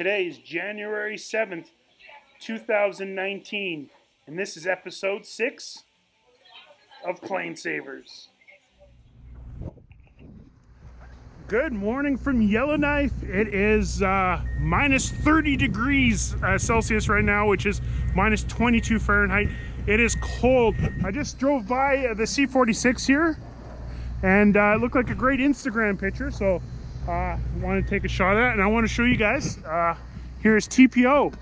Today is January 7th, 2019, and this is episode 6 of Plane Savers. Good morning from Yellowknife. It is minus 30 degrees Celsius right now, which is minus 22 Fahrenheit. It is cold. I just drove by the C-46 here, and it looked like a great Instagram picture, so I want to take a shot at it, and I want to show you guys. Here's TPO.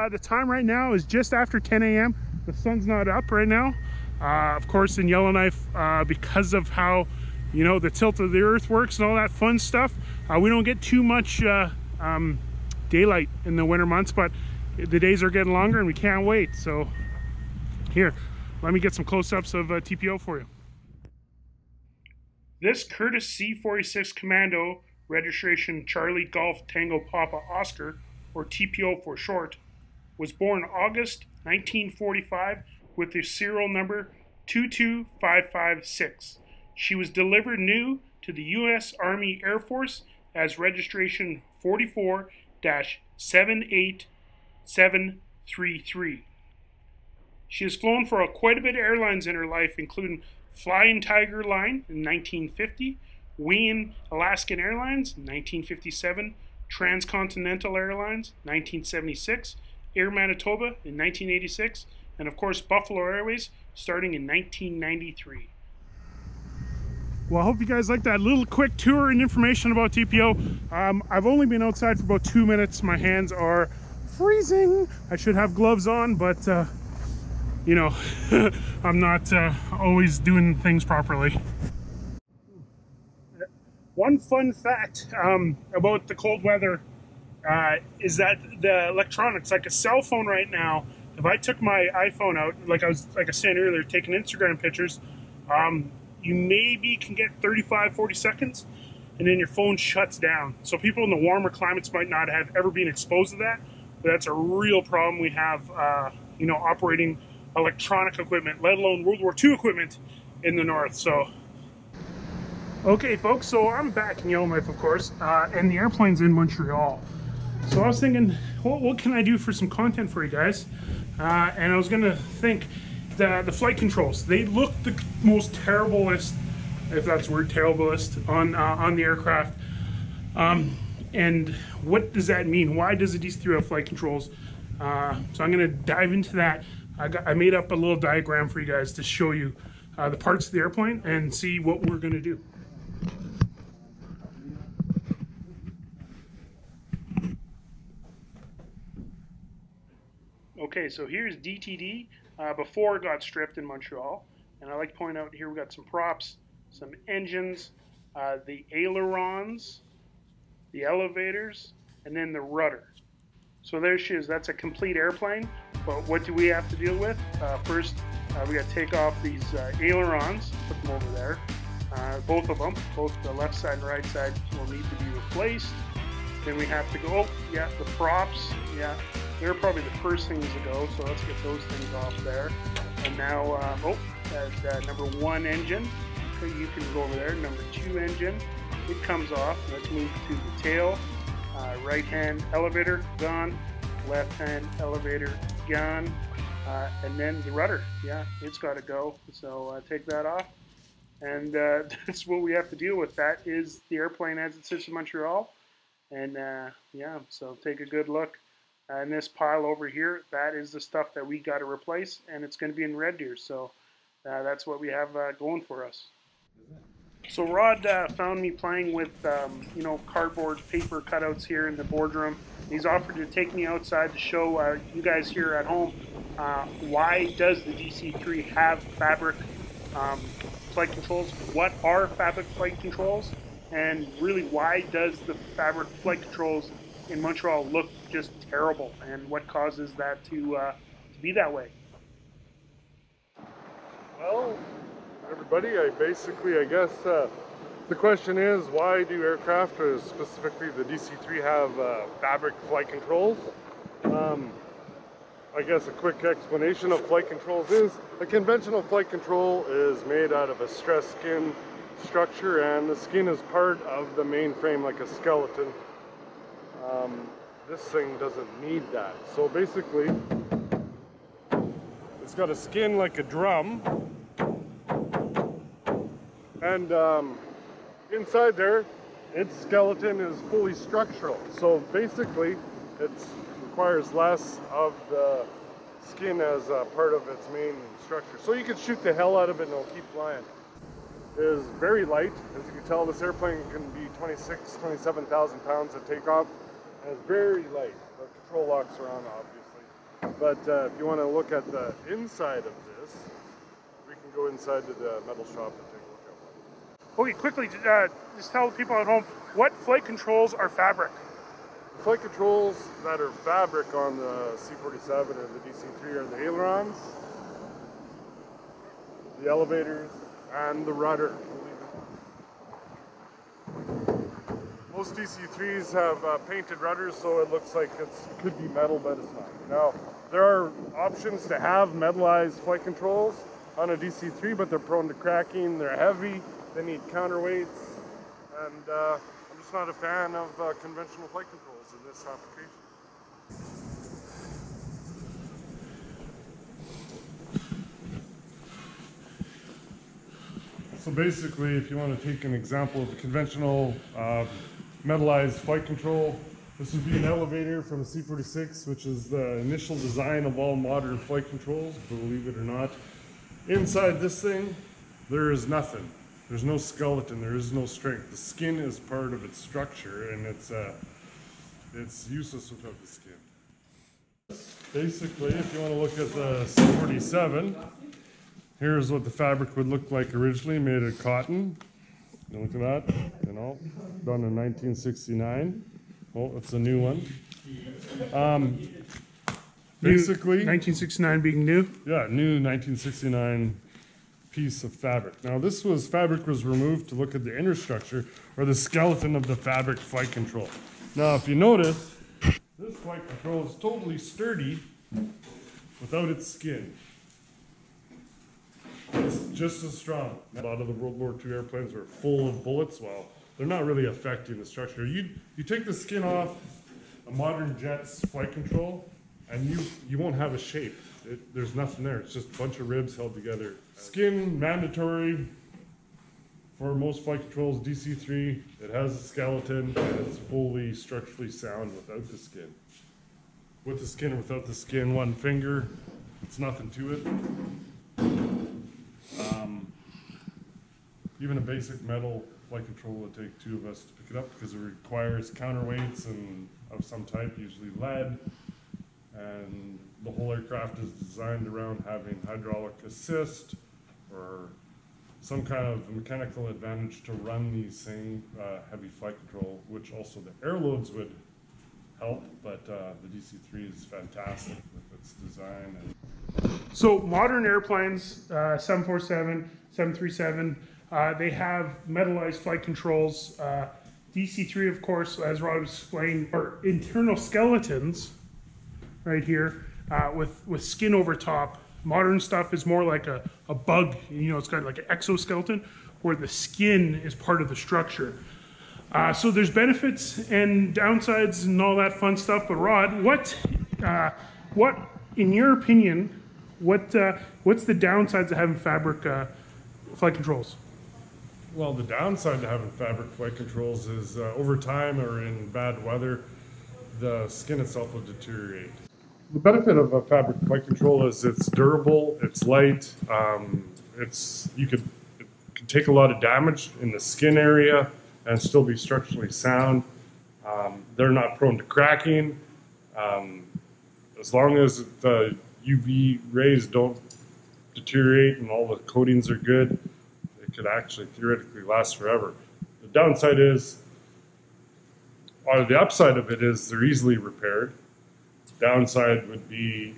The time right now is just after 10 a.m. The sun's not up right now. Of course, in Yellowknife, because of how, you know, the tilt of the earth works and all that fun stuff, we don't get too much daylight in the winter months, but the days are getting longer and we can't wait. So here, let me get some close-ups of TPO for you. This Curtiss C-46 Commando, registration Charlie Golf Tango Papa Oscar, or TPO for short, was born August 1945 with the serial number 22556. She was delivered new to the U.S. Army Air Force as registration 44-78733. She has flown for quite a bit of airlines in her life, including Flying Tiger Line in 1950, Wien Alaskan Airlines in 1957, Transcontinental Airlines 1976, Air Manitoba in 1986, and of course Buffalo Airways starting in 1993. Well, I hope you guys like that little quick tour and information about TPO. I've only been outside for about 2 minutes. My hands are freezing. I should have gloves on, but you know, I'm not always doing things properly. One fun fact about the cold weather is that the electronics, like a cell phone right now, if I took my iPhone out, like I was saying earlier, taking Instagram pictures, you maybe can get 35-40 seconds and then your phone shuts down. So people in the warmer climates might not have ever been exposed to that, but that's a real problem we have, you know, operating electronic equipment, let alone World War II equipment in the north. So okay folks, so I'm back in Yellowknife, of course, and the airplane's in Montreal. So I was thinking, what can I do for some content for you guys? And I was gonna think the flight controls. They look the most terriblest, if that's the word, terriblest on the aircraft. And what does that mean? Why does the DC-3 have flight controls? So I'm gonna dive into that. I made up a little diagram for you guys to show you the parts of the airplane and see what we're gonna do. Okay, so here's DTD before it got stripped in Montreal. And I like to point out here we got some props, some engines, the ailerons, the elevators, and then the rudder. So there she is. That's a complete airplane. But what do we have to deal with? First, we got to take off these ailerons, put them over there. Both of them, both the left side and right side, will need to be replaced. Then we have to go, oh, yeah, the props, yeah, they're probably the first things to go, so let's get those things off there. And now, number 1 engine, okay, you can go over there. Number 2 engine, it comes off. Let's move to the tail. Right hand elevator, gone. Left hand elevator, gone. And then the rudder, yeah, it's got to go. So take that off. And that's what we have to deal with. That is the airplane as it sits in Montreal. And yeah, so take a good look. And this pile over here, that is the stuff that we got to replace, and it's going to be in Red Deer. So that's what we have going for us. So Rod found me playing with, you know, cardboard paper cutouts here in the boardroom. He's offered to take me outside to show you guys here at home why does the DC-3 have fabric flight controls? What are fabric flight controls? And really, why does the fabric flight controls in Montreal look just terrible? And what causes that to be that way? Well, everybody, I guess the question is, why do aircraft, specifically the DC-3, have fabric flight controls? I guess a quick explanation of flight controls is, a conventional flight control is made out of a stress skin structure, and the skin is part of the main frame like a skeleton. this thing doesn't need that. So basically, it's got a skin like a drum, and inside there, its skeleton is fully structural. So basically, it requires less of the skin as part of its main structure. So you can shoot the hell out of it and it'll keep flying. It is very light. As you can tell, this airplane can be 27,000 pounds at takeoff. And it's very light. The control locks are on, obviously. But if you want to look at the inside of this, we can go inside to the metal shop and take a look at one. Okay, quickly, just tell the people at home, what flight controls are fabric? The flight controls that are fabric on the C-47 or the DC-3 are the ailerons, the elevators, and the rudder. Most DC-3s have painted rudders, so it looks like it could be metal, but it's not. Now, there are options to have metallized flight controls on a DC-3, but they're prone to cracking, they're heavy, they need counterweights, and I'm just not a fan of conventional flight controls in this application. So basically, if you want to take an example of a conventional metallized flight control, this would be an elevator from the C-46, which is the initial design of all modern flight controls, believe it or not. Inside this thing, there is nothing. There's no skeleton, there is no strength. The skin is part of its structure, and it's useless without the skin. Basically, if you want to look at the C-47, here's what the fabric would look like originally, made of cotton. You look at that, you know, done in 1969. Oh, it's a new one. Basically, 1969 being new? Yeah, new 1969 piece of fabric. Now, fabric was removed to look at the inner structure or the skeleton of the fabric flight control. Now, if you notice, this flight control is totally sturdy without its skin. It's just as strong. A lot of the World War II airplanes were full of bullets. Well, they're not really affecting the structure. You take the skin off a modern jet's flight control, and you won't have a shape. There's nothing there. It's just a bunch of ribs held together. Skin mandatory for most flight controls. DC-3, it has a skeleton, and it's fully structurally sound without the skin. With the skin or without the skin, one finger, it's nothing to it. Even a basic metal flight control would take two of us to pick it up because it requires counterweights and of some type, usually lead. And the whole aircraft is designed around having hydraulic assist or some kind of mechanical advantage to run these same heavy flight control, which also the air loads would help, but the DC-3 is fantastic with its design. So modern airplanes, 747, 737, they have metallized flight controls. DC-3, of course, as Rod explained, are internal skeletons right here with skin over top. Modern stuff is more like a bug, you know, it's got like an exoskeleton where the skin is part of the structure. So there's benefits and downsides and all that fun stuff, but Rod, what in your opinion, what's the downsides of having fabric flight controls? Well, the downside to having fabric flight controls is over time or in bad weather, the skin itself will deteriorate. The benefit of a fabric flight control is it's durable, it's light, it can take a lot of damage in the skin area and still be structurally sound. They're not prone to cracking. As long as the UV rays don't deteriorate and all the coatings are good, it could actually theoretically last forever. The downside is, or the upside of it is they're easily repaired. Downside would be,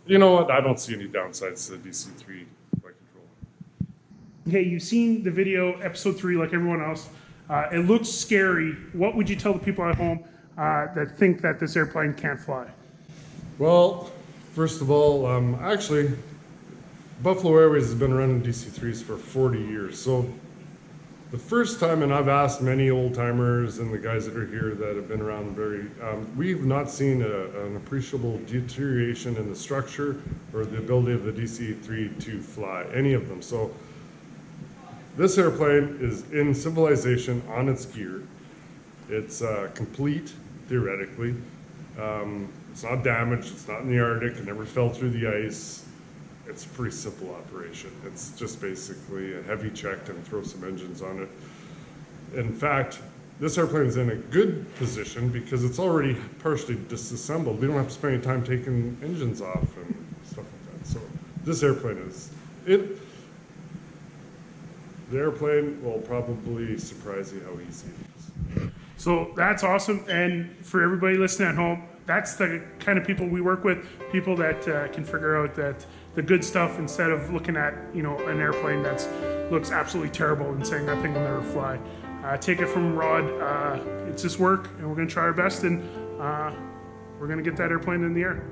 you know what, I don't see any downsides to the DC-3 flight control. Okay, you've seen the video, episode 3, like everyone else. It looks scary. What would you tell the people at home that think that this airplane can't fly? Well, first of all, actually, Buffalo Airways has been running DC-3s for 40 years. So The first time, and I've asked many old timers and the guys that are here that have been around we've not seen an appreciable deterioration in the structure or the ability of the DC-3 to fly, any of them. So this airplane is in civilization on its gear. It's complete, theoretically. It's not damaged, it's not in the Arctic, it never fell through the ice. It's a pretty simple operation. It's just basically a heavy check and throw some engines on it. In fact, this airplane is in a good position because it's already partially disassembled. We don't have to spend any time taking engines off and stuff like that. So this airplane is, the airplane will probably surprise you how easy it is. So that's awesome. And for everybody listening at home, that's the kind of people we work with, people that can figure out that the good stuff instead of looking at, you know, an airplane that looks absolutely terrible and saying that thing will never fly. Take it from Rod. It's just work, and we're going to try our best, and we're going to get that airplane in the air.